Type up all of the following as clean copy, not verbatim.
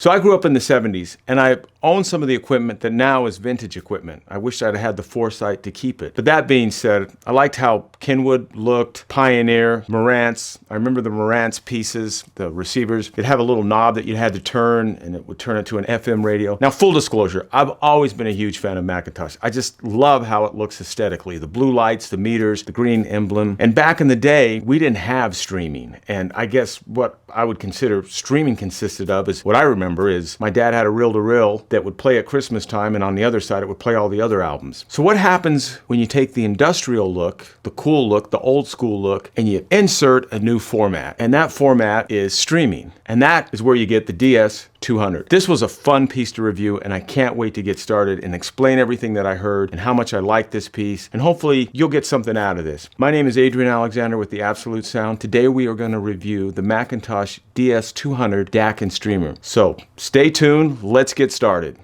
So I grew up in the 70s, and I owned some of the equipment that now is vintage equipment. I wish I'd had the foresight to keep it. But that being said, I liked how Kenwood looked, Pioneer, Marantz. I remember the Marantz pieces, the receivers. It'd have a little knob that you had to turn, and it would turn it to an FM radio. Now, full disclosure, I've always been a huge fan of McIntosh. I just love how it looks aesthetically. The blue lights, the meters, the green emblem. And back in the day, we didn't have streaming. And I guess what I would consider streaming consisted of is what I remember is my dad had a reel-to-reel that would play at Christmas time, and on the other side it would play all the other albums. So what happens when you take the industrial look, the cool look, the old school look, and you insert a new format? And that format is streaming. And that is where you get the DS200. This was a fun piece to review, and I can't wait to get started and explain everything that I heard and how much I like this piece, and hopefully you'll get something out of this. My name is Adrian Alexander with the Absolute Sound. Today we are going to review the McIntosh DS200 DAC and Streamer. So stay tuned, let's get started.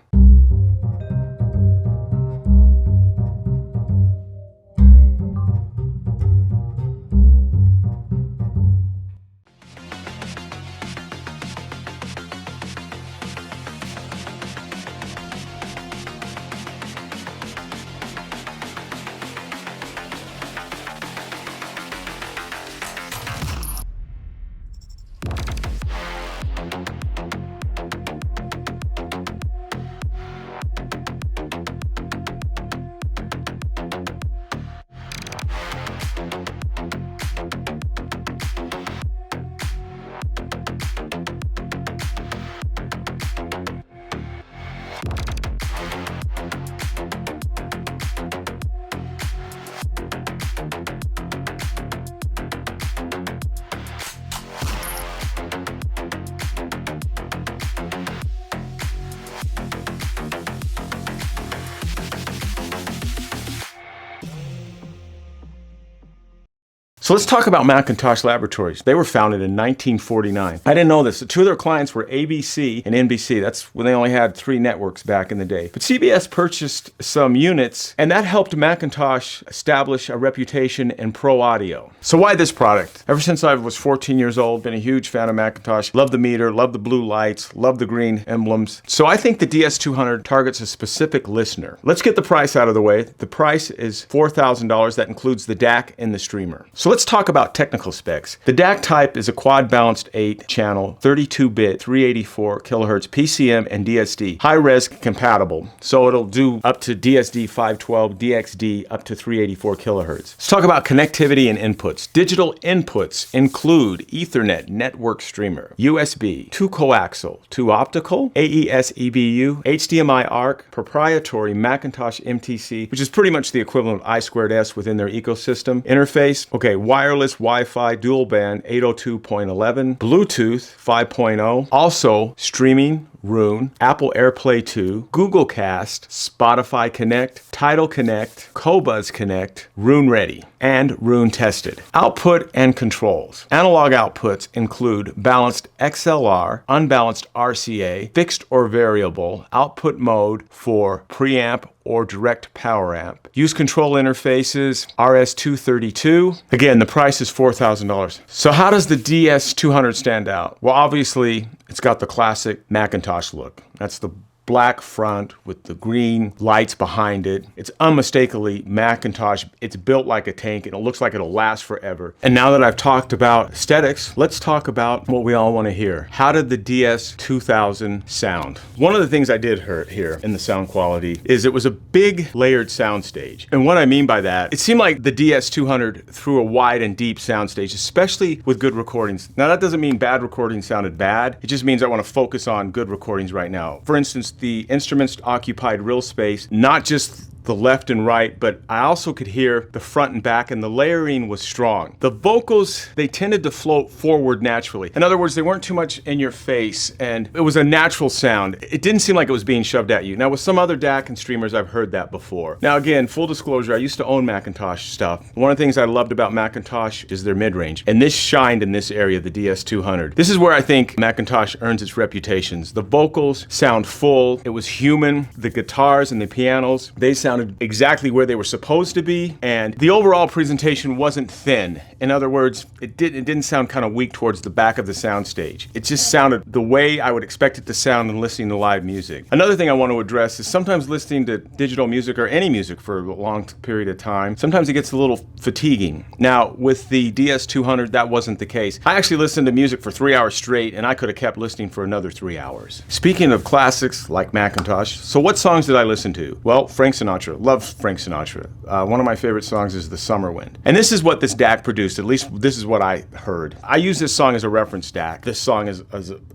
So let's talk about McIntosh Laboratories. They were founded in 1949. I didn't know this. The two of their clients were ABC and NBC. That's when they only had 3 networks back in the day. But CBS purchased some units, and that helped McIntosh establish a reputation in pro audio. So why this product? Ever since I was 14 years old, been a huge fan of McIntosh. Love the meter, love the blue lights, love the green emblems. So I think the DS200 targets a specific listener. Let's get the price out of the way. The price is $4,000. That includes the DAC and the streamer. So let's talk about technical specs. The DAC type is a quad balanced 8-channel, 32-bit, 384 kilohertz PCM and DSD, high-res compatible. So it'll do up to DSD 512, DXD up to 384 kilohertz. Let's talk about connectivity and inputs. Digital inputs include Ethernet network streamer, USB, 2 coaxial, 2 optical, AES EBU, HDMI ARC, proprietary McIntosh MTC, which is pretty much the equivalent of I2S within their ecosystem. Interface, okay, wireless Wi-Fi dual band 802.11, Bluetooth 5.0, also streaming, Roon, Apple AirPlay 2, Google Cast, Spotify Connect, Tidal Connect, Qobuz Connect, Roon Ready, and Roon Tested. Output and controls. Analog outputs include balanced XLR, unbalanced RCA, fixed or variable, output mode for preamp or direct power amp. Use control interfaces, RS-232. Again, the price is $4,000. So how does the DS200 stand out? Well, obviously, it's got the classic McIntosh look. That's the black front with the green lights behind it. It's unmistakably McIntosh. It's built like a tank, and it looks like it'll last forever. And now that I've talked about aesthetics, let's talk about what we all want to hear. How did the DS2000 sound? One of the things I did hear in the sound quality is it was a big layered soundstage. And what I mean by that, it seemed like the DS200 threw a wide and deep soundstage, especially with good recordings. Now that doesn't mean bad recordings sounded bad. It just means I want to focus on good recordings right now. For instance, the instruments occupied real space, not just the left and right, but I also could hear the front and back, and the layering was strong. The vocals, they tended to float forward naturally. In other words, they weren't too much in your face, and it was a natural sound. It didn't seem like it was being shoved at you. Now, with some other DAC and streamers, I've heard that before. Now, again, full disclosure, I used to own McIntosh stuff. One of the things I loved about McIntosh is their mid-range, and this shined in this area, the DS200. This is where I think McIntosh earns its reputations. The vocals sound full. It was human. The guitars and the pianos, they sound sounded exactly where they were supposed to be, and the overall presentation wasn't thin. In other words, it didn't sound kind of weak towards the back of the soundstage. It just sounded the way I would expect it to sound in listening to live music. Another thing I want to address is sometimes listening to digital music or any music for a long period of time, sometimes it gets a little fatiguing. Now, with the DS200, that wasn't the case. I actually listened to music for 3 hours straight, and I could have kept listening for another 3 hours. Speaking of classics like McIntosh, so what songs did I listen to? Well, Frank Sinatra. Love Frank Sinatra. One of my favorite songs is The Summer Wind. And this is what this DAC produced. At least this is what I heard. I use this song as a reference DAC. This song is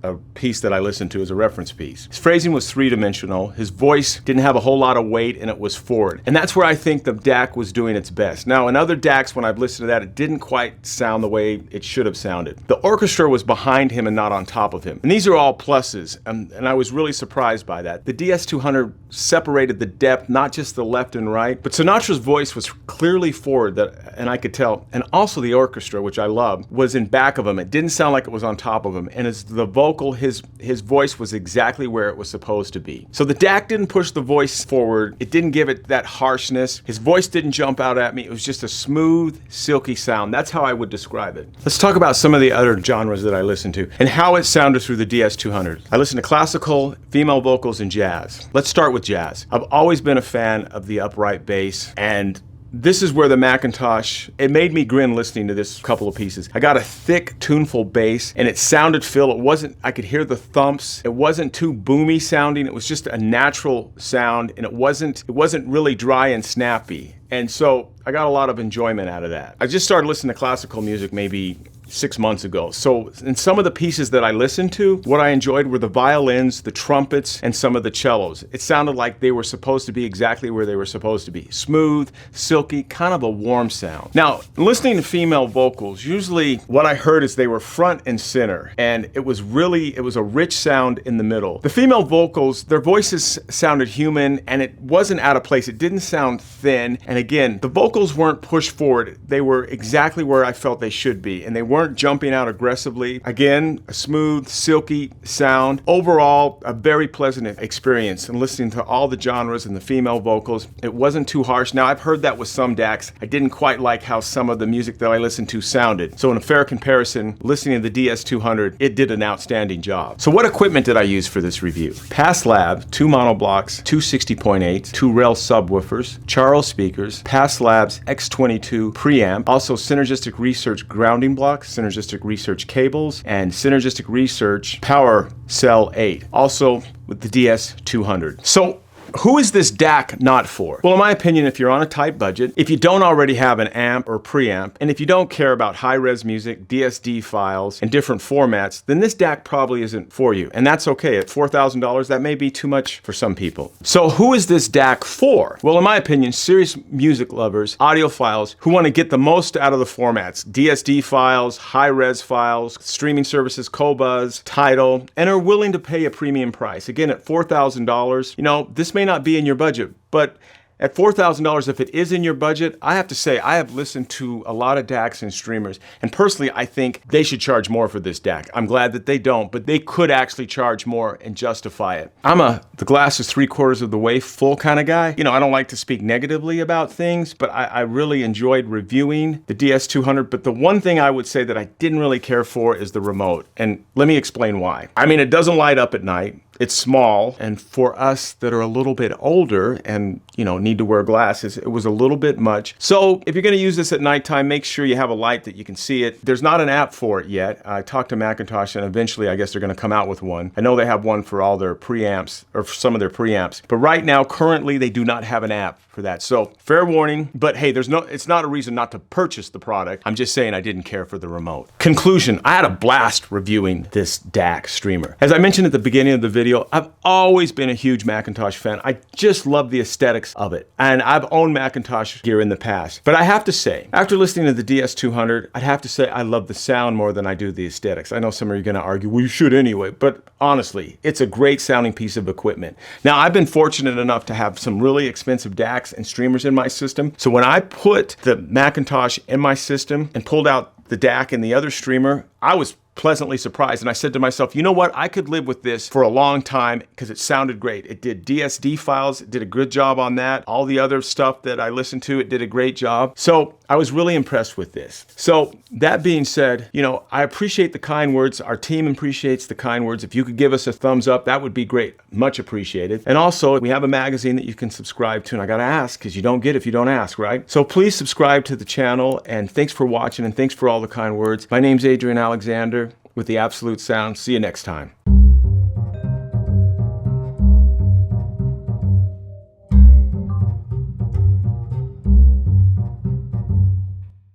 a piece that I listened to as a reference piece. His phrasing was three-dimensional. His voice didn't have a whole lot of weight, and it was forward. And that's where I think the DAC was doing its best. Now, in other DACs, when I've listened to that, it didn't quite sound the way it should have sounded. The orchestra was behind him and not on top of him. And these are all pluses, and I was really surprised by that. The DS200 separated the depth, not just the left and right, but Sinatra's voice was clearly forward, and I could tell. And also the orchestra, which I love, was in back of him. It didn't sound like it was on top of him. And as the vocal, his voice was exactly where it was supposed to be. So the DAC didn't push the voice forward. It didn't give it that harshness. His voice didn't jump out at me. It was just a smooth, silky sound. That's how I would describe it. Let's talk about some of the other genres that I listened to and how it sounded through the DS200. I listened to classical, female vocals, and jazz. Let's start with jazz. I've always been a fan of the upright bass, and this is where the McIntosh, it made me grin listening to this couple of pieces. I got a thick, tuneful bass, and it sounded full. It wasn't, I could hear the thumps. It wasn't too boomy sounding. It was just a natural sound, and it wasn't really dry and snappy. And so I got a lot of enjoyment out of that. I just started listening to classical music maybe 6 months ago. So in some of the pieces that I listened to, what I enjoyed were the violins, the trumpets, and some of the cellos. It sounded like they were supposed to be exactly where they were supposed to be. Smooth, silky, kind of a warm sound. Now, listening to female vocals, usually what I heard is they were front and center, and it was a rich sound in the middle. The female vocals, their voices sounded human, and it wasn't out of place. It didn't sound thin, and again, the vocals weren't pushed forward. They were exactly where I felt they should be, and they weren't jumping out aggressively. Again, a smooth, silky sound. Overall, a very pleasant experience and listening to all the genres and the female vocals. It wasn't too harsh. Now, I've heard that with some DACs. I didn't quite like how some of the music that I listened to sounded. So in a fair comparison, listening to the DS200, it did an outstanding job. So what equipment did I use for this review? Pass Lab, 2 monoblocks, 2 60.8s, 2 rail subwoofers, Charles speakers, Pass Labs X22 preamp, also Synergistic Research grounding blocks, Synergistic Research cables, and Synergistic Research Power Cell 8, also with the DS200. So who is this DAC not for? Well, in my opinion, if you're on a tight budget, if you don't already have an amp or preamp, and if you don't care about high-res music, DSD files, and different formats, then this DAC probably isn't for you. And that's okay. At $4,000, that may be too much for some people. So who is this DAC for? Well, in my opinion, serious music lovers, audiophiles who want to get the most out of the formats, DSD files, high-res files, streaming services, Qobuz, Tidal, and are willing to pay a premium price. Again, at $4,000, you know, this may not be in your budget, but at $4,000, if it is in your budget, I have to say I have listened to a lot of DACs and streamers, and personally, I think they should charge more for this DAC. I'm glad that they don't, but they could actually charge more and justify it. I'm the glass is 3/4 of the way full kind of guy. You know, I don't like to speak negatively about things, but I really enjoyed reviewing the DS200, but the one thing I would say that I didn't really care for is the remote, and let me explain why. I mean, it doesn't light up at night. It's small, and for us that are a little bit older and, you know, need to wear glasses, it was a little bit much. So if you're gonna use this at nighttime, make sure you have a light that you can see it. There's not an app for it yet. I talked to McIntosh, and eventually I guess they're gonna come out with one. I know they have one for all their preamps, or for some of their preamps, but right now, currently, they do not have an app for that. So fair warning, but hey, it's not a reason not to purchase the product. I'm just saying I didn't care for the remote. Conclusion, I had a blast reviewing this DAC streamer. As I mentioned at the beginning of the video, I've always been a huge McIntosh fan. I just love the aesthetics of it. And I've owned McIntosh gear in the past. But I have to say, after listening to the DS200, I'd have to say I love the sound more than I do the aesthetics. I know some of you are gonna argue, well, you should anyway, but honestly, it's a great sounding piece of equipment. Now, I've been fortunate enough to have some really expensive DACs and streamers in my system. So when I put the McIntosh in my system and pulled out the DAC and the other streamer, I was pleasantly surprised. And I said to myself, you know what? I could live with this for a long time because it sounded great. It did DSD files. It did a good job on that. All the other stuff that I listened to, it did a great job. So I was really impressed with this. So that being said, you know, I appreciate the kind words. Our team appreciates the kind words. If you could give us a thumbs up, that would be great. Much appreciated. And also, we have a magazine that you can subscribe to. And I got to ask, because you don't get if you don't ask, right? So please subscribe to the channel. And thanks for watching, and thanks for all the kind words. My name's Adrian Alexander with the Absolute Sound. See you next time.